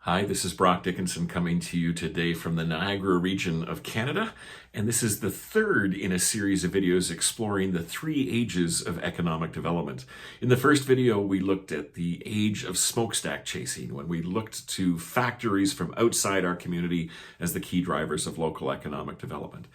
Hi, this is Brock Dickinson coming to you today from the Niagara region of Canada, and this is the third in a series of videos exploring the three ages of economic development. In the first video, we looked at the age of smokestack chasing, when we looked to factories from outside our community as the key drivers of local economic development.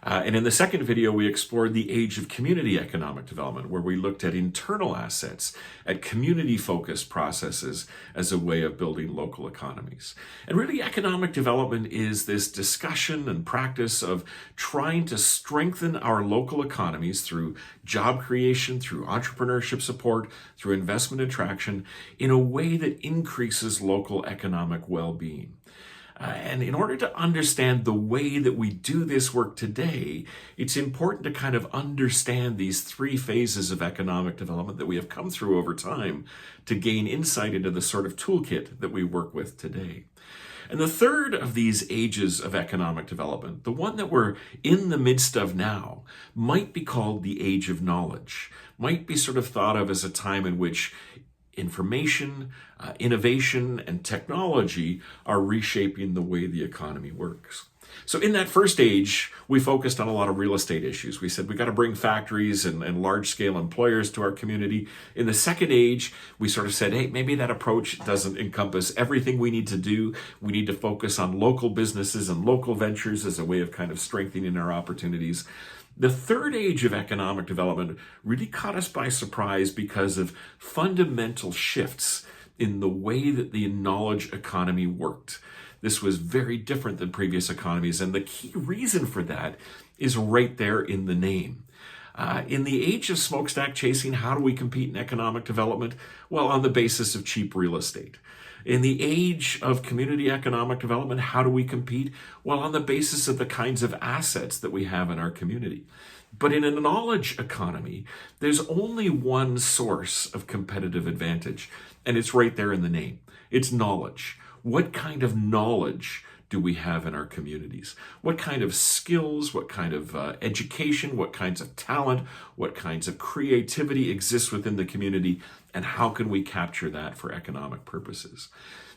And in the second video, we explored the age of community economic development, where we looked at internal assets, at community-focused processes as a way of building local economies. And really, economic development is this discussion and practice of trying to strengthen our local economies through job creation, through entrepreneurship support, through investment attraction, in a way that increases local economic well-being. And in order to understand the way that we do this work today, it's important to kind of understand these three phases of economic development that we have come through over time to gain insight into the sort of toolkit that we work with today. And the third of these ages of economic development, the one that we're in the midst of now, might be called the age of knowledge, might be sort of thought of as a time in which information, innovation, and technology are reshaping the way the economy works. So in that first age, we focused on a lot of real estate issues. We said we got to bring factories and large-scale employers to our community. In the second age, we sort of said, hey, maybe that approach doesn't encompass everything we need to do. We need to focus on local businesses and local ventures as a way of kind of strengthening our opportunities. The third age of economic development really caught us by surprise because of fundamental shifts in the way that the knowledge economy worked. This was very different than previous economies, and the key reason for that is right there in the name. In the age of smokestack chasing, how do we compete in economic development? Well, on the basis of cheap real estate. In the age of community economic development, how do we compete? Well, on the basis of the kinds of assets that we have in our community. But in a knowledge economy, there's only one source of competitive advantage, and it's right there in the name. It's knowledge. What kind of knowledge do we have in our communities? What kind of skills, what kind of education, what kinds of talent, what kinds of creativity exists within the community, and how can we capture that for economic purposes?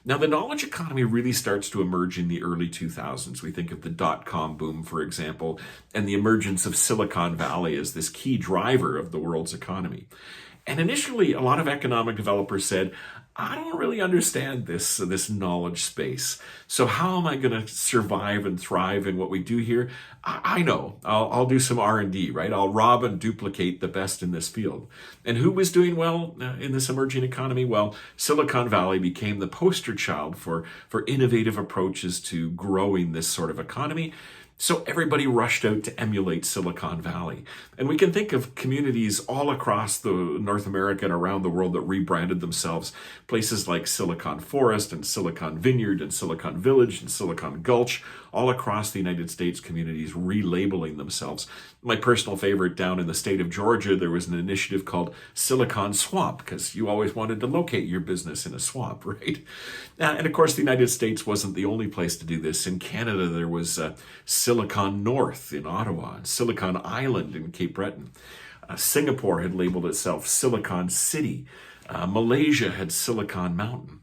Now, the knowledge economy really starts to emerge in the early 2000s. We think of the dot-com boom, for example, and the emergence of Silicon Valley as this key driver of the world's economy. And initially, a lot of economic developers said, I don't really understand this knowledge space. So how am I going to survive and thrive in what we do here? I know. I'll do some R&D, right? I'll rob and duplicate the best in this field. And who was doing well in this emerging economy? Well, Silicon Valley became the poster child for innovative approaches to growing this sort of economy. So everybody rushed out to emulate Silicon Valley. And we can think of communities all across the North America and around the world that rebranded themselves. Places like Silicon Forest and Silicon Vineyard and Silicon Village and Silicon Gulch, all across the United States, communities relabeling themselves. My personal favorite, down in the state of Georgia, there was an initiative called Silicon Swamp, because you always wanted to locate your business in a swamp, right? And of course, the United States wasn't the only place to do this. In Canada, there was Silicon North in Ottawa, and Silicon Island in Cape Breton. Singapore had labeled itself Silicon City. Malaysia had Silicon Mountain.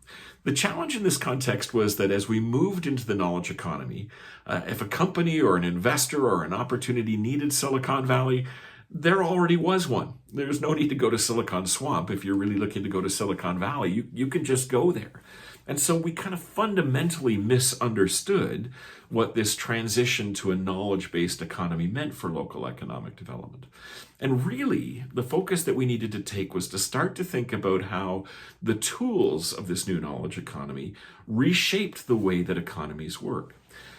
The challenge in this context was that as we moved into the knowledge economy, if a company or an investor or an opportunity needed Silicon Valley, there already was one. There's no need to go to Silicon Swamp. If you're really looking to go to Silicon Valley, you can just go there. And so we kind of fundamentally misunderstood what this transition to a knowledge-based economy meant for local economic development. And really, the focus that we needed to take was to start to think about how the tools of this new knowledge economy reshaped the way that economies work.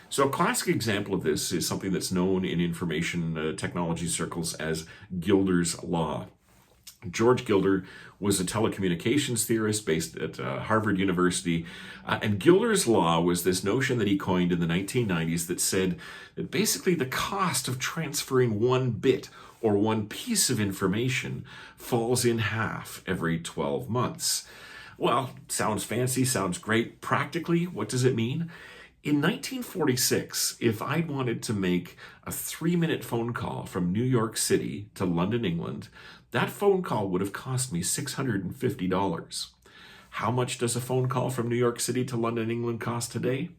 So a classic example of this is something that's known in information technology circles as Gilder's Law. George Gilder was a telecommunications theorist based at Harvard University. And Gilder's Law was this notion that he coined in the 1990s that said that basically the cost of transferring one bit or one piece of information falls in half every 12 months. Well, sounds fancy, sounds great. Practically, what does it mean? In 1946, if I'd wanted to make a 3-minute phone call from New York City to London, England, that phone call would have cost me $650. How much does a phone call from New York City to London, England cost today?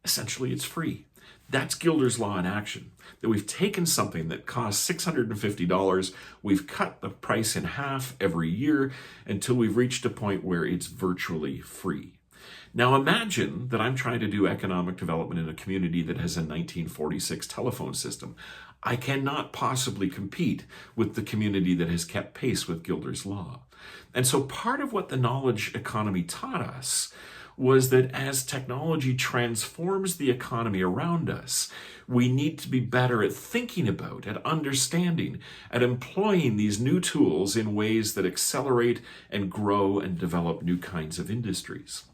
Essentially, it's free. That's Gilder's Law in action. That we've taken something that costs $650, we've cut the price in half every year until we've reached a point where it's virtually free. Now imagine that I'm trying to do economic development in a community that has a 1946 telephone system. I cannot possibly compete with the community that has kept pace with Gilder's Law. And so part of what the knowledge economy taught us was that as technology transforms the economy around us, we need to be better at thinking about, at understanding, at employing these new tools in ways that accelerate and grow and develop new kinds of industries.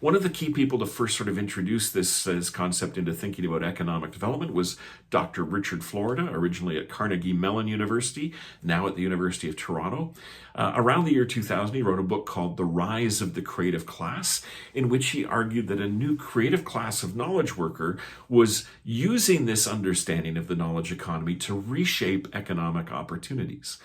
One of the key people to first sort of introduce this concept into thinking about economic development was Dr. Richard Florida, originally at Carnegie Mellon University, now at the University of Toronto. Around the year 2000, he wrote a book called The Rise of the Creative Class, in which he argued that a new creative class of knowledge worker was using this understanding of the knowledge economy to reshape economic opportunities.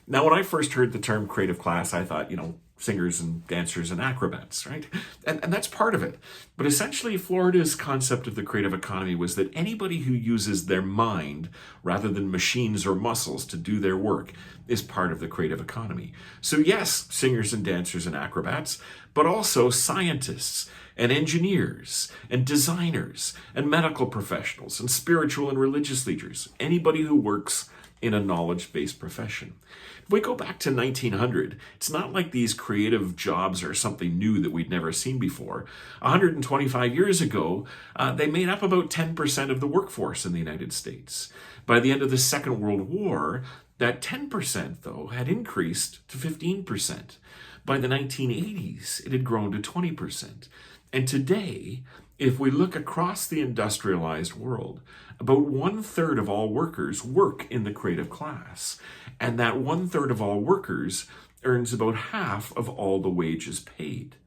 Now, when I first heard the term creative class, I thought, singers and dancers and acrobats, right? And that's part of it. But essentially, Florida's concept of the creative economy was that anybody who uses their mind rather than machines or muscles to do their work is part of the creative economy. So yes, singers and dancers and acrobats, but also scientists and engineers and designers and medical professionals and spiritual and religious leaders, anybody who works in a knowledge-based profession. If we go back to 1900, it's not like these creative jobs are something new that we'd never seen before. 125 years ago, they made up about 10% of the workforce in the United States. By the end of the Second World War, that 10%, though, had increased to 15%. By the 1980s, it had grown to 20%. And today, if we look across the industrialized world, about 1/3 of all workers work in the creative class. And that 1/3 of all workers earns about half of all the wages paid.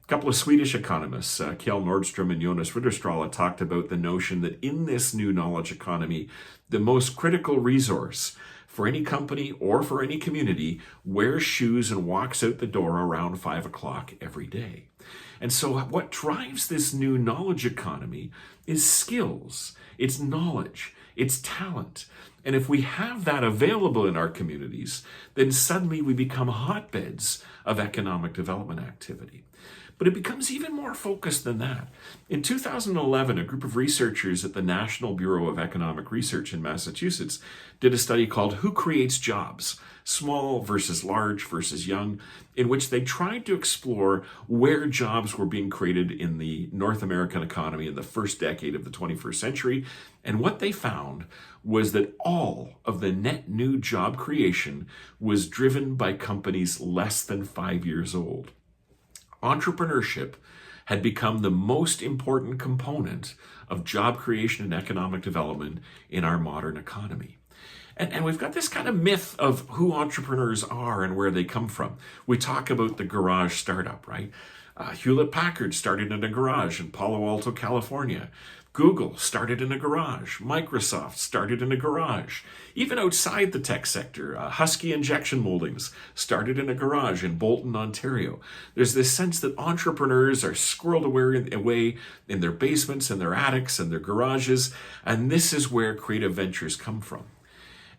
A couple of Swedish economists, Kjell Nordström and Jonas Ridderstråle, talked about the notion that in this new knowledge economy, the most critical resource for any company or for any community wears shoes and walks out the door around 5 o'clock every day. And so what drives this new knowledge economy is skills, it's knowledge, it's talent. And if we have that available in our communities, then suddenly we become hotbeds of economic development activity. But it becomes even more focused than that. In 2011, a group of researchers at the National Bureau of Economic Research in Massachusetts did a study called Who Creates Jobs? Small versus large versus young, in which they tried to explore where jobs were being created in the North American economy in the first decade of the 21st century. And what they found was that all of the net new job creation was driven by companies less than 5 years old. Entrepreneurship had become the most important component of job creation and economic development in our modern economy. And we've got this kind of myth of who entrepreneurs are and where they come from. We talk about the garage startup, right? Hewlett-Packard started in a garage in Palo Alto, California. Google started in a garage. Microsoft started in a garage. Even outside the tech sector, Husky Injection Moldings started in a garage in Bolton, Ontario. There's this sense that entrepreneurs are squirreled away in their basements and their attics and their garages, and this is where creative ventures come from.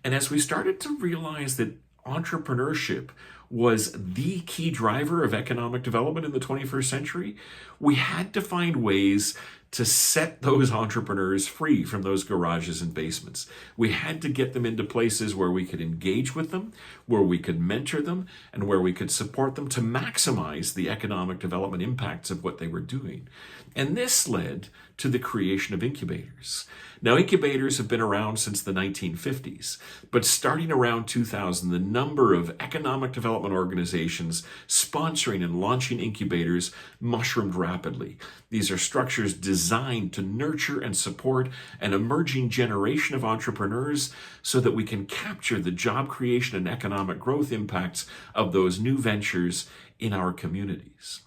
And as we started to realize that entrepreneurship was the key driver of economic development in the 21st century, we had to find ways to set those entrepreneurs free from those garages and basements. We had to get them into places where we could engage with them, where we could mentor them, and where we could support them to maximize the economic development impacts of what they were doing. And this led to the creation of incubators. Now, incubators have been around since the 1950s, but starting around 2000, the number of economic development organizations sponsoring and launching incubators mushroomed rapidly. These are structures designed to nurture and support an emerging generation of entrepreneurs so that we can capture the job creation and economic growth impacts of those new ventures in our communities.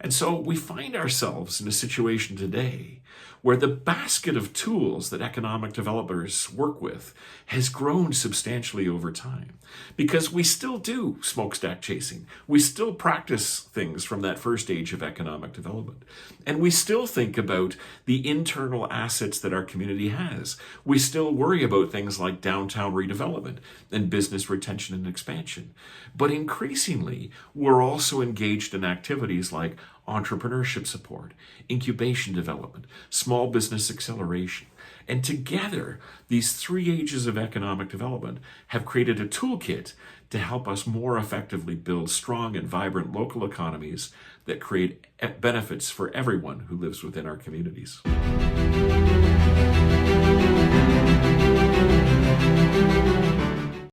And so we find ourselves in a situation today where the basket of tools that economic developers work with has grown substantially over time, because we still do smokestack chasing. We still practice things from that first age of economic development. And we still think about the internal assets that our community has. We still worry about things like downtown redevelopment and business retention and expansion. But increasingly, we're also engaged in activities like entrepreneurship support, incubation development, small business acceleration. And together, these three ages of economic development have created a toolkit to help us more effectively build strong and vibrant local economies that create benefits for everyone who lives within our communities.